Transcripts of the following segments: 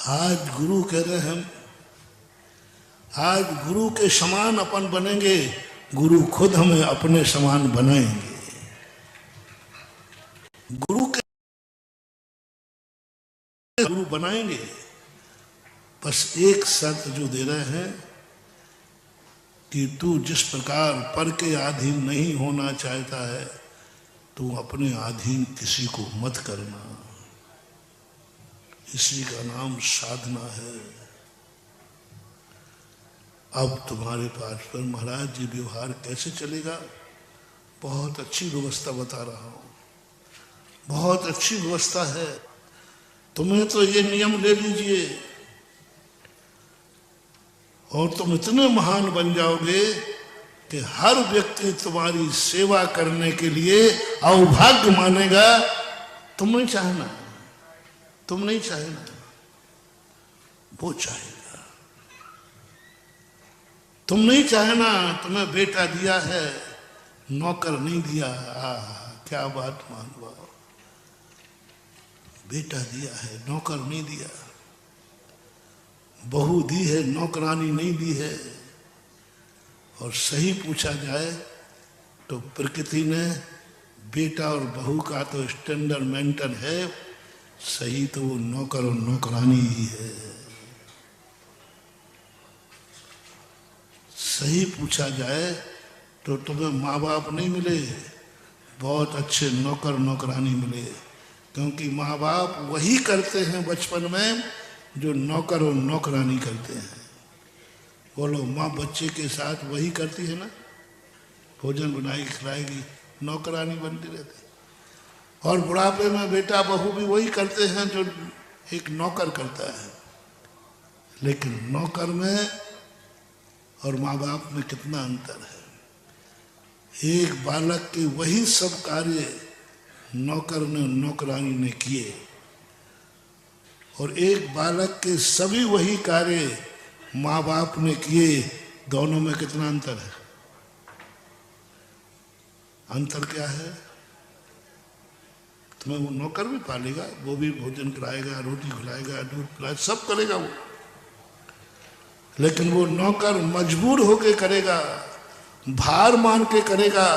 आज गुरु कह रहे हैं हम, आज गुरु के समान अपन बनेंगे, गुरु खुद हमें अपने समान बनाएंगे। गुरु के गुरु बनाएंगे, बस एक शर्त जो दे रहे हैं कि तू जिस प्रकार पर के अधीन नहीं होना चाहता है, तू अपने अधीन किसी को मत करना। इसी का नाम साधना है। अब तुम्हारे पास पर महाराज जी व्यवहार कैसे चलेगा, बहुत अच्छी व्यवस्था बता रहा हूं, बहुत अच्छी व्यवस्था है। तुम्हें तो ये नियम ले लीजिए और तुम इतने महान बन जाओगे कि हर व्यक्ति तुम्हारी सेवा करने के लिए अवभाग्य मानेगा। तुम नहीं चाहना, तुम नहीं चाहेना, वो चाहेगा। तुम नहीं चाहेना, तुम्हें बेटा दिया है, नौकर नहीं दिया। क्या बात मानो, बेटा दिया है, नौकर नहीं दिया। बहू दी है, नौकरानी नहीं दी है। और सही पूछा जाए तो प्रकृति ने बेटा और बहू का तो स्टैंडर्ड मेंटेन है, सही तो वो नौकर और नौकरानी ही है। सही पूछा जाए तो तुम्हें माँ बाप नहीं मिले, बहुत अच्छे नौकर नौकरानी मिले, क्योंकि माँ बाप वही करते हैं बचपन में जो नौकर और नौकरानी करते हैं। बोलो, माँ बच्चे के साथ वही करती है ना, भोजन बनाएगी खिलाएगी, नौकरानी बनती रहती। और बुढ़ापे में बेटा बहू भी वही करते हैं जो एक नौकर करता है। लेकिन नौकर में और माँ बाप में कितना अंतर है। एक बालक के वही सब कार्य नौकर ने नौकरानी ने किए, और एक बालक के सभी वही कार्य माँ बाप ने किए। दोनों में कितना अंतर है? अंतर क्या है? तुम्हें वो नौकर भी पालेगा, वो भी भोजन कराएगा, रोटी खिलाएगा, दूध पिलाएगा, सब करेगा वो, लेकिन वो नौकर मजबूर होके करेगा, भार मान के करेगा,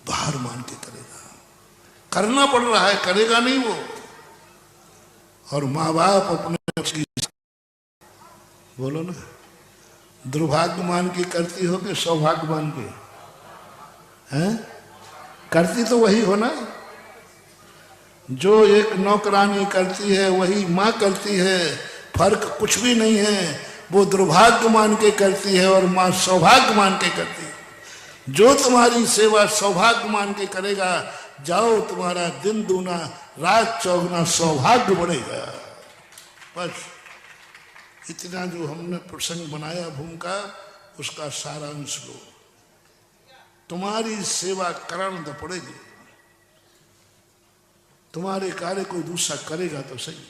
भार मान के करेगा, करना पड़ रहा है, करेगा नहीं वो। और माँ बाप अपने बोलो ना, दुर्भाग्य मान के करती हो कि सौभाग्य मान के? हैं? करती तो वही हो ना, जो एक नौकरानी करती है वही माँ करती है, फर्क कुछ भी नहीं है। वो दुर्भाग्य मान के करती है और माँ सौभाग्य मान के करती है। जो तुम्हारी सेवा सौभाग्य मान के करेगा, जाओ, तुम्हारा दिन दूना रात चौगुना सौभाग्य बढ़ेगा। बस इतना जो हमने प्रसंग बनाया भूमिका, उसका सारांश लो। तुम्हारी सेवा करन तो पड़ेगी, तुम्हारे कार्य कोई दूसरा करेगा तो सही।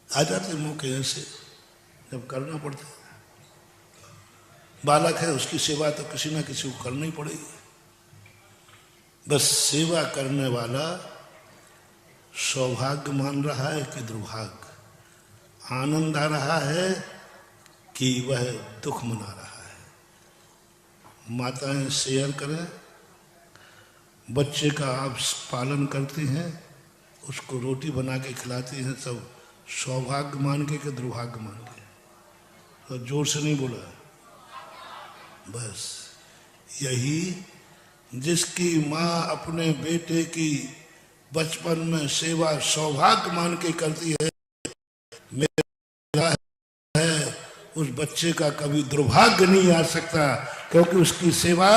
आ जाते मौके ऐसे जब करना पड़ता है। बालक है, उसकी सेवा तो किसी ना किसी को करनी पड़ेगी। बस सेवा करने वाला सौभाग्य मान रहा है कि दुर्भाग्य, आनंद आ रहा है कि वह दुख मना रहा है। माताएं शेयर करें, बच्चे का आप पालन करती हैं, उसको रोटी बना के खिलाती हैं, सब सौभाग्य मान के कि दुर्भाग्य मान के? तो जोर से नहीं बोला। बस यही, जिसकी माँ अपने बेटे की बचपन में सेवा सौभाग्य मान के करती है, मेरा है, उस बच्चे का कभी दुर्भाग्य नहीं आ सकता, क्योंकि उसकी सेवा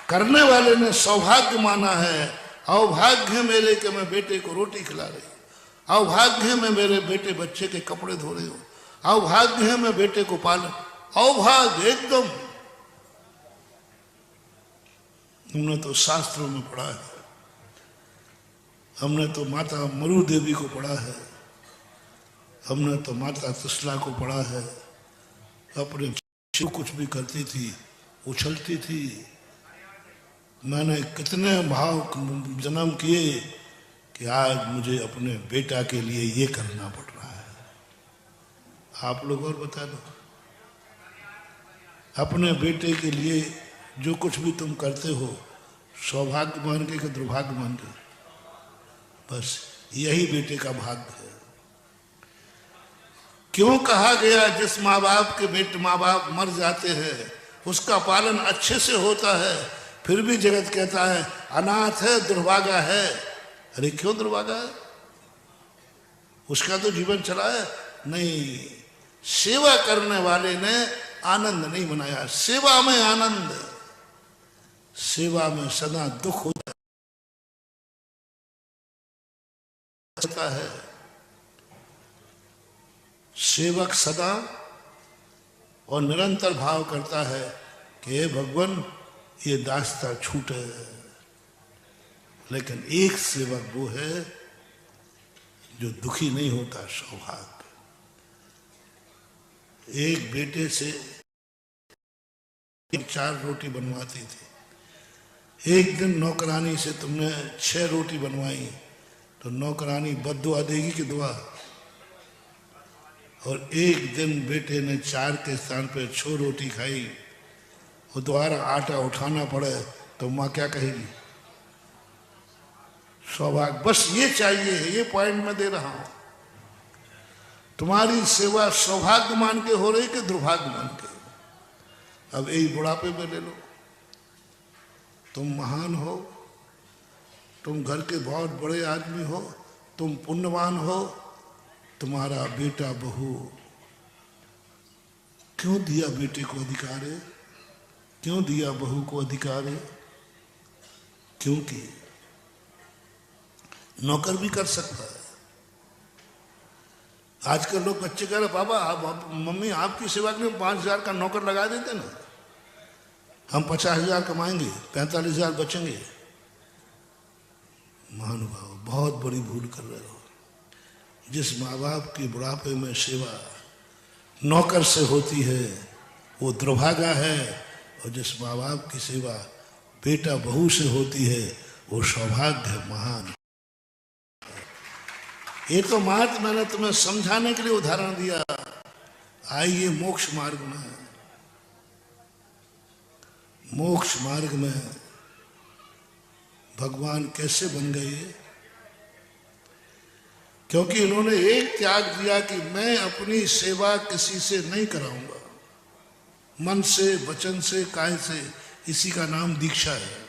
करने वाले ने सौभाग्य माना है। अवभाग्य है मेरे कि मैं बेटे को रोटी खिला रही हूँ, अवभाग्य है मैं मेरे बेटे बच्चे के कपड़े धो रही हूँ, अवभाग्य है मैं बेटे को पालन, अवभाग्य एकदम। हमने तो शास्त्रों में पढ़ा है, हमने तो माता मरु देवी को पढ़ा है, हमने तो माता त्रिशला को पढ़ा है। अपने जो कुछ भी करती थी, उछलती थी। मैंने कितने भाव जन्म किए कि आज मुझे अपने बेटा के लिए ये करना पड़ रहा है। आप लोग और बता दो, अपने बेटे के लिए जो कुछ भी तुम करते हो सौभाग्य मान के कि दुर्भाग्य मान के? बस यही बेटे का भाग्य है। क्यों कहा गया जिस माँ बाप के बेटे माँ बाप मर जाते हैं उसका पालन अच्छे से होता है, फिर भी जगत कहता है अनाथ है, दुर्भागा है। अरे क्यों दुर्भागा है? उसका तो जीवन चला है। नहीं, सेवा करने वाले ने आनंद नहीं मनाया। सेवा में आनंद, सेवा में सदा दुख होता है। सेवक सदा और निरंतर भाव करता है कि हे भगवान ये दास्ता छूटे। लेकिन एक सेवक वो है जो दुखी नहीं होता। सौभाग्य। एक बेटे से 4 रोटी बनवाती थी। एक दिन नौकरानी से तुमने 6 रोटी बनवाई तो नौकरानी बद्दुआ देगी कि दुआ? और एक दिन बेटे ने 4 के स्थान पे 6 रोटी खाई, वो दोबारा आटा उठाना पड़े तो माँ क्या कहेगी? सौभाग्य। बस ये चाहिए, ये पॉइंट मैं दे रहा हूं। तुम्हारी सेवा सौभाग्य मान के हो रही कि दुर्भाग्य मान के? अब यही बुढ़ापे में ले लो। तुम महान हो, तुम घर के बहुत बड़े आदमी हो, तुम पुण्यवान हो, तुम्हारा बेटा बहू क्यों दिया बेटे को अधिकार है? क्यों दिया बहू को अधिकार है? क्योंकि नौकर भी कर सकता है। आजकल लोग बच्चे कह रहे पापा आप मम्मी आपकी सेवा के लिए 5,000 का नौकर लगा देते ना, हम 50,000 कमाएंगे, 45,000 बचेंगे। महानुभाव, बहुत बड़ी भूल कर रहे हो। जिस माँ बाप की बुढ़ापे में सेवा नौकर से होती है वो दुर्भागा है, और जिस माँ बाप की सेवा बेटा बहू से होती है वो सौभाग्य है, महान। ये तो मात्र मैंने तुम्हें समझाने के लिए उदाहरण दिया। आइए मोक्ष मार्ग में। मोक्ष मार्ग में भगवान कैसे बन गए? क्योंकि इन्होंने एक त्याग दिया कि मैं अपनी सेवा किसी से नहीं कराऊंगा, मन से, वचन से, काय से। इसी का नाम दीक्षा है।